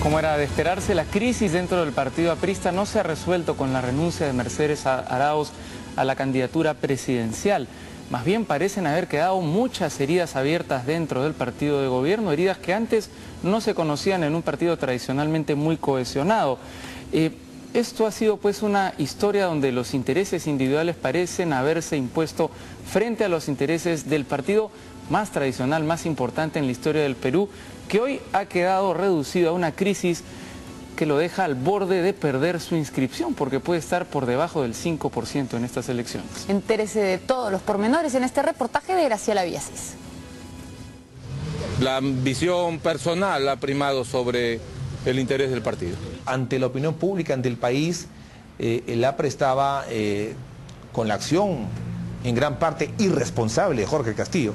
Como era de esperarse, la crisis dentro del partido aprista no se ha resuelto con la renuncia de Mercedes Arauz a la candidatura presidencial. Más bien parecen haber quedado muchas heridas abiertas dentro del partido de gobierno, heridas que antes no se conocían en un partido tradicionalmente muy cohesionado. Esto ha sido pues una historia donde los intereses individuales parecen haberse impuesto frente a los intereses del partido más tradicional, más importante en la historia del Perú, que hoy ha quedado reducido a una crisis que lo deja al borde de perder su inscripción, porque puede estar por debajo del 5% en estas elecciones. Entérese de todos los pormenores en este reportaje de Graciela Villacis. La ambición personal ha primado sobre el interés del partido. Ante la opinión pública, ante el país, el APRA estaba con la acción en gran parte irresponsable de Jorge Castillo,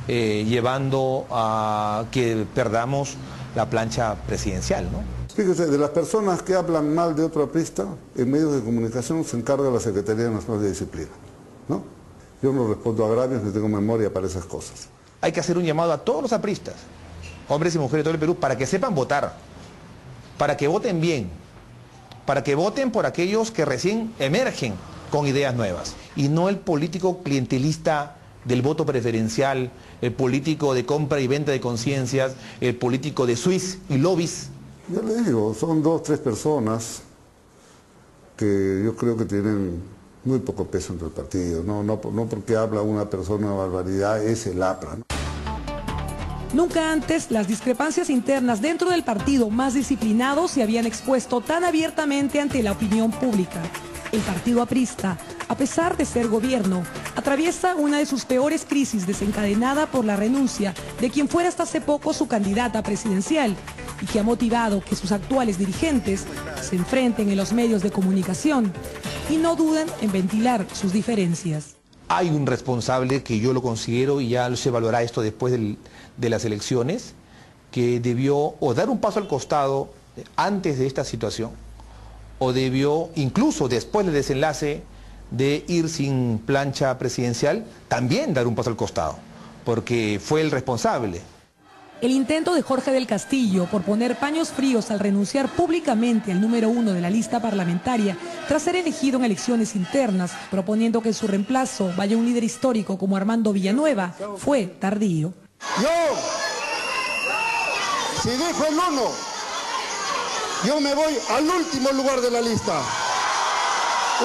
llevando a que perdamos la plancha presidencial, ¿no? Fíjese, de las personas que hablan mal de otro aprista, en medios de comunicación se encarga la Secretaría Nacional de Disciplina, ¿no? Yo no respondo a agravios ni tengo memoria para esas cosas. Hay que hacer un llamado a todos los apristas, hombres y mujeres de todo el Perú, para que sepan votar, para que voten bien, para que voten por aquellos que recién emergen con ideas nuevas, y no el político clientelista del voto preferencial, el político de compra y venta de conciencias, el político de Swiss y lobbies. Ya le digo, son 2 o 3 personas que yo creo que tienen muy poco peso entre el partido. No porque habla una persona una barbaridad, es el APRA, ¿no? Nunca antes las discrepancias internas dentro del partido más disciplinado se habían expuesto tan abiertamente ante la opinión pública. El partido aprista, a pesar de ser gobierno, atraviesa una de sus peores crisis desencadenada por la renuncia de quien fuera hasta hace poco su candidata presidencial y que ha motivado que sus actuales dirigentes se enfrenten en los medios de comunicación y no duden en ventilar sus diferencias. Hay un responsable que yo lo considero, y ya se evaluará esto después de las elecciones, que debió o dar un paso al costado antes de esta situación, o debió, incluso después del desenlace de ir sin plancha presidencial, también dar un paso al costado, porque fue el responsable. El intento de Jorge del Castillo por poner paños fríos al renunciar públicamente al número 1 de la lista parlamentaria tras ser elegido en elecciones internas, proponiendo que en su reemplazo vaya un líder histórico como Armando Villanueva, fue tardío. Si dijo el 1, yo me voy al último lugar de la lista.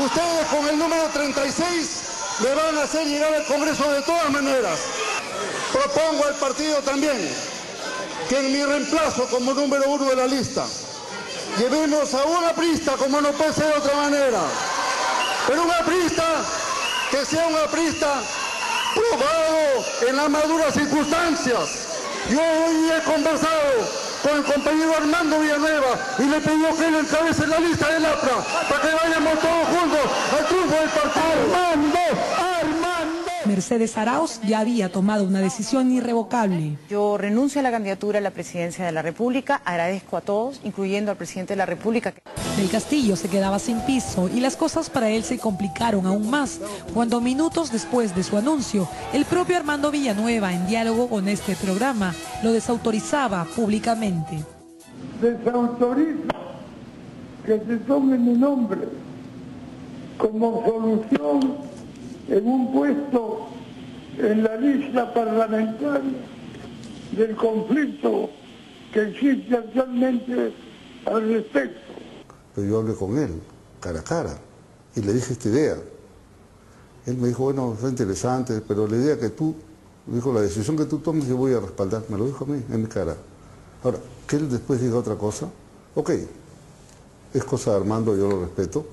Ustedes con el número 36 le van a hacer llegar al Congreso de todas maneras. Propongo al partido también que en mi reemplazo como número 1 de la lista llevemos a un aprista, como no puede ser de otra manera, pero un aprista que sea un aprista probado en las maduras circunstancias. Yo hoy he conversado con el compañero Armando Villanueva y le pidió que él encabece la lista del APRA para que vayamos todos juntos al triunfo del partido. Mercedes Arauz ya había tomado una decisión irrevocable. Yo renuncio a la candidatura a la presidencia de la República, agradezco a todos, incluyendo al presidente de la República. Del Castillo se quedaba sin piso y las cosas para él se complicaron aún más, cuando minutos después de su anuncio, el propio Armando Villanueva, en diálogo con este programa, lo desautorizaba públicamente. Desautorizo que se tome mi nombre como solución en un puesto en la lista parlamentaria del conflicto que existe actualmente al respecto. Pero yo hablé con él, cara a cara, y le dije esta idea. Él me dijo, bueno, fue interesante, pero la idea que tú, dijo, la decisión que tú tomes yo voy a respaldar, me lo dijo a mí, en mi cara. Ahora, que él después diga otra cosa, ok, es cosa de Armando, yo lo respeto.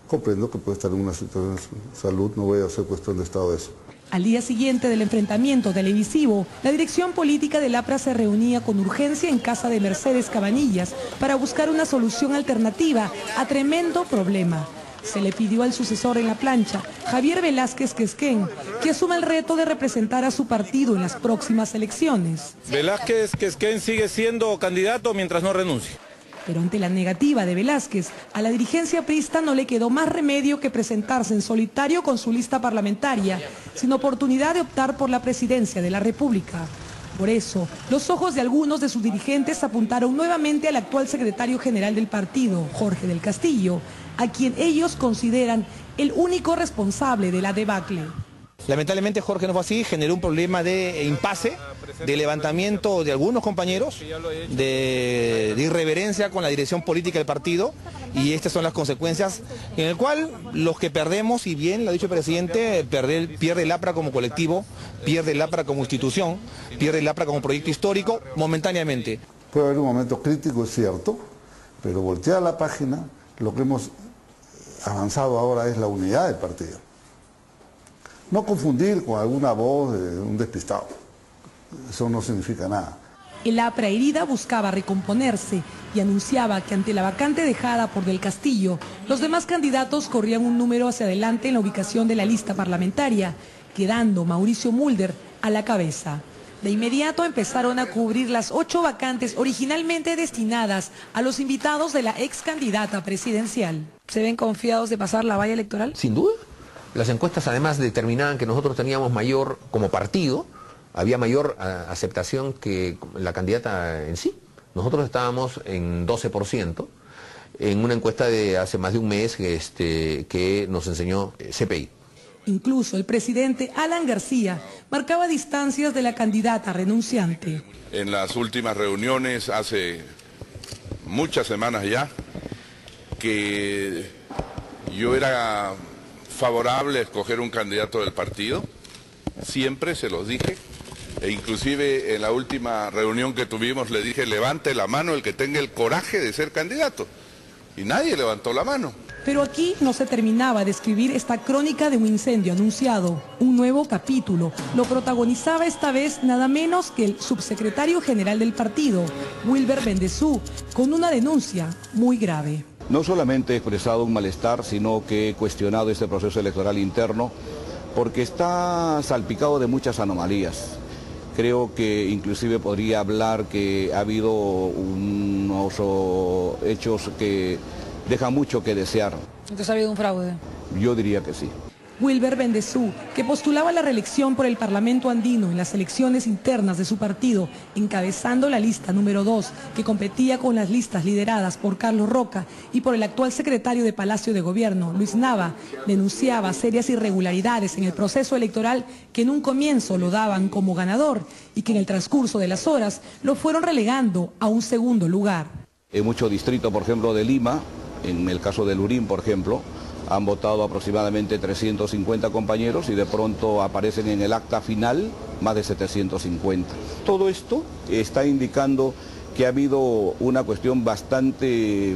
Comprendo que puede estar en una situación de salud, no voy a hacer cuestión de estado de eso. Al día siguiente del enfrentamiento televisivo, la dirección política del APRA se reunía con urgencia en casa de Mercedes Cabanillas para buscar una solución alternativa a tremendo problema. Se le pidió al sucesor en la plancha, Javier Velázquez Quesquén, que asuma el reto de representar a su partido en las próximas elecciones. Velázquez Quesquén sigue siendo candidato mientras no renuncie. Pero ante la negativa de Velázquez, a la dirigencia aprista no le quedó más remedio que presentarse en solitario con su lista parlamentaria, sin oportunidad de optar por la presidencia de la República. Por eso, los ojos de algunos de sus dirigentes apuntaron nuevamente al actual secretario general del partido, Jorge del Castillo, a quien ellos consideran el único responsable de la debacle. Lamentablemente Jorge no fue así, generó un problema de impasse, de levantamiento de algunos compañeros, de irreverencia con la dirección política del partido, y estas son las consecuencias en el cual los que perdemos, y bien lo ha dicho el presidente, pierde el APRA como colectivo, pierde el APRA como institución, pierde el APRA como proyecto histórico momentáneamente. Puede haber un momento crítico, es cierto, pero voltear la página, lo que hemos avanzado ahora es la unidad del partido. No confundir con alguna voz de un despistado. Eso no significa nada. El APRA herida buscaba recomponerse y anunciaba que ante la vacante dejada por Del Castillo, los demás candidatos corrían un número hacia adelante en la ubicación de la lista parlamentaria, quedando Mauricio Mulder a la cabeza. De inmediato empezaron a cubrir las 8 vacantes originalmente destinadas a los invitados de la ex candidata presidencial. ¿Se ven confiados de pasar la valla electoral? Sin duda. Las encuestas además determinaban que nosotros teníamos mayor, como partido, había mayor aceptación que la candidata en sí. Nosotros estábamos en 12% en una encuesta de hace más de un mes que nos enseñó CPI. Incluso el presidente Alan García marcaba distancias de la candidata renunciante. En las últimas reuniones, hace muchas semanas ya, que yo era favorable a escoger un candidato del partido, siempre se los dije, e inclusive en la última reunión que tuvimos le dije, levante la mano el que tenga el coraje de ser candidato, y nadie levantó la mano. Pero aquí no se terminaba de escribir esta crónica de un incendio anunciado. Un nuevo capítulo lo protagonizaba esta vez nada menos que el subsecretario general del partido, Wilber Bendezú, con una denuncia muy grave. No solamente he expresado un malestar, sino que he cuestionado este proceso electoral interno porque está salpicado de muchas anomalías. Creo que inclusive podría hablar que ha habido unos hechos que dejan mucho que desear. Entonces ha habido un fraude. Yo diría que sí. Wilber Bendezú, que postulaba la reelección por el Parlamento andino en las elecciones internas de su partido, encabezando la lista número 2, que competía con las listas lideradas por Carlos Roca y por el actual secretario de Palacio de Gobierno, Luis Nava, denunciaba serias irregularidades en el proceso electoral que en un comienzo lo daban como ganador y que en el transcurso de las horas lo fueron relegando a un segundo lugar. En muchos distritos, por ejemplo, de Lima, en el caso de Lurín, por ejemplo, han votado aproximadamente 350 compañeros y de pronto aparecen en el acta final más de 750. Todo esto está indicando que ha habido una cuestión bastante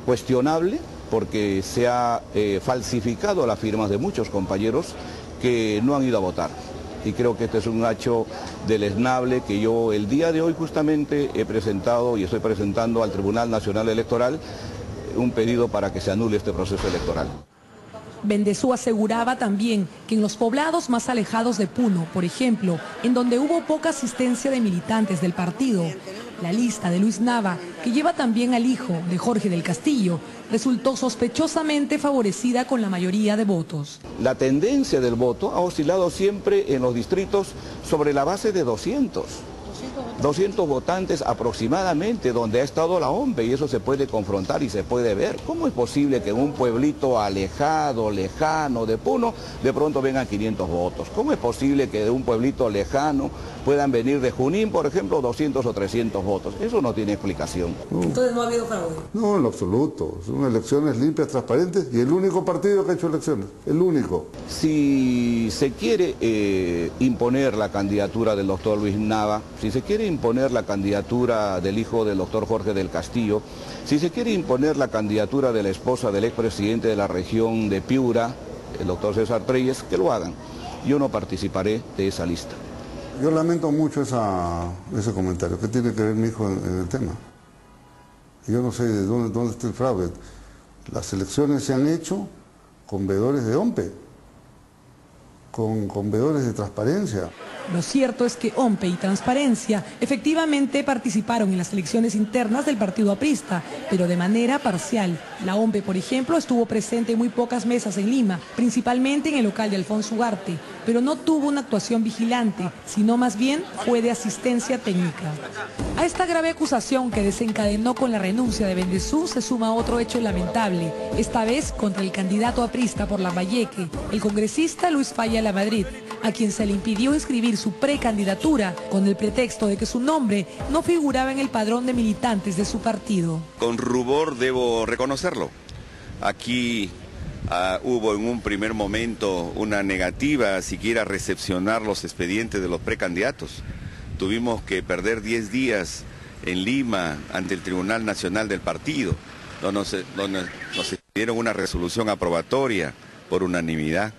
cuestionable porque se ha falsificado las firmas de muchos compañeros que no han ido a votar. Y creo que este es un hecho deleznable que yo el día de hoy justamente he presentado y estoy presentando al Tribunal Nacional Electoral un pedido para que se anule este proceso electoral. Bendezú aseguraba también que en los poblados más alejados de Puno, por ejemplo, en donde hubo poca asistencia de militantes del partido, la lista de Luis Nava, que lleva también al hijo de Jorge del Castillo, resultó sospechosamente favorecida con la mayoría de votos. La tendencia del voto ha oscilado siempre en los distritos sobre la base de 200 votantes aproximadamente, donde ha estado la OMPE, y eso se puede confrontar y se puede ver. ¿Cómo es posible que en un pueblito alejado, lejano de Puno, de pronto vengan 500 votos? ¿Cómo es posible que de un pueblito lejano puedan venir de Junín, por ejemplo, 200 o 300 votos? Eso no tiene explicación. Entonces no ha habido fraude. No, en lo absoluto. Son elecciones limpias, transparentes, y el único partido que ha hecho elecciones, el único. Si se quiere imponer la candidatura del doctor Luis Nava, si se quiere imponer la candidatura del hijo del doctor Jorge del Castillo, si se quiere imponer la candidatura de la esposa del expresidente de la región de Piura, el doctor César Treyes, que lo hagan. Yo no participaré de esa lista. Yo lamento mucho ese comentario. ¿Qué tiene que ver mi hijo en el tema? Yo no sé de dónde está el fraude. Las elecciones se han hecho con veedores de OMPE, con veedores de transparencia. Lo cierto es que OMPE y Transparencia efectivamente participaron en las elecciones internas del partido aprista, pero de manera parcial. La OMPE, por ejemplo, estuvo presente en muy pocas mesas en Lima, principalmente en el local de Alfonso Ugarte, pero no tuvo una actuación vigilante, sino más bien fue de asistencia técnica. A esta grave acusación que desencadenó con la renuncia de Bendezú se suma otro hecho lamentable, esta vez contra el candidato aprista por Lambayeque, el congresista Luis Falla Lamadrid, a quien se le impidió inscribir su precandidatura con el pretexto de que su nombre no figuraba en el padrón de militantes de su partido. Con rubor debo reconocerlo. Aquí hubo en un primer momento una negativa a siquiera recepcionar los expedientes de los precandidatos. Tuvimos que perder 10 días en Lima ante el Tribunal Nacional del Partido, donde nos dieron una resolución aprobatoria por unanimidad.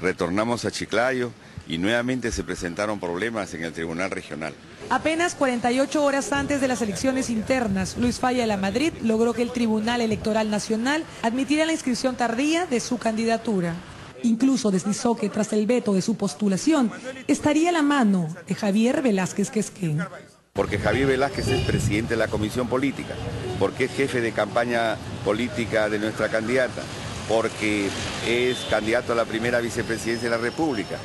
Retornamos a Chiclayo y nuevamente se presentaron problemas en el Tribunal Regional. Apenas 48 horas antes de las elecciones internas, Luis Falla Lamadrid logró que el Tribunal Electoral Nacional admitiera la inscripción tardía de su candidatura. Incluso deslizó que tras el veto de su postulación estaría la mano de Javier Velázquez Quesquén. Porque Javier Velázquez es presidente de la Comisión Política, porque es jefe de campaña política de nuestra candidata, porque es candidato a la primera vicepresidencia de la República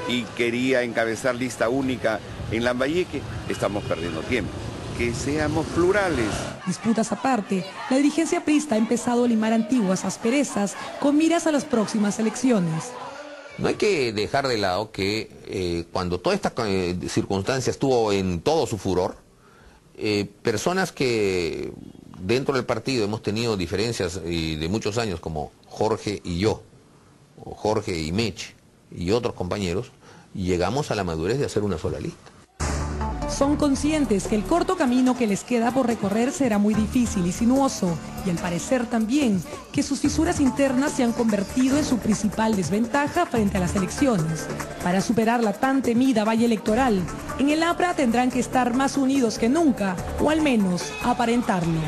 y quería encabezar lista única en Lambayeque, estamos perdiendo tiempo. Que seamos plurales. Disputas aparte, la dirigencia aprista ha empezado a limar antiguas asperezas con miras a las próximas elecciones. No hay que dejar de lado que cuando toda esta circunstancia estuvo en todo su furor, personas que dentro del partido hemos tenido diferencias de muchos años, como Jorge y yo, o Jorge y Mech y otros compañeros, llegamos a la madurez de hacer una sola lista. Son conscientes que el corto camino que les queda por recorrer será muy difícil y sinuoso, y al parecer también que sus fisuras internas se han convertido en su principal desventaja frente a las elecciones. Para superar la tan temida valla electoral, en el APRA tendrán que estar más unidos que nunca, o al menos aparentarlo.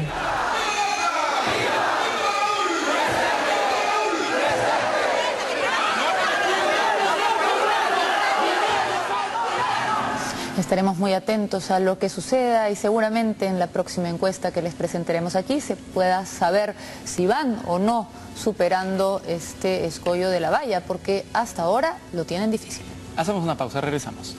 Estaremos muy atentos a lo que suceda y seguramente en la próxima encuesta que les presentaremos aquí se pueda saber si van o no superando este escollo de la valla, porque hasta ahora lo tienen difícil. Hacemos una pausa, regresamos.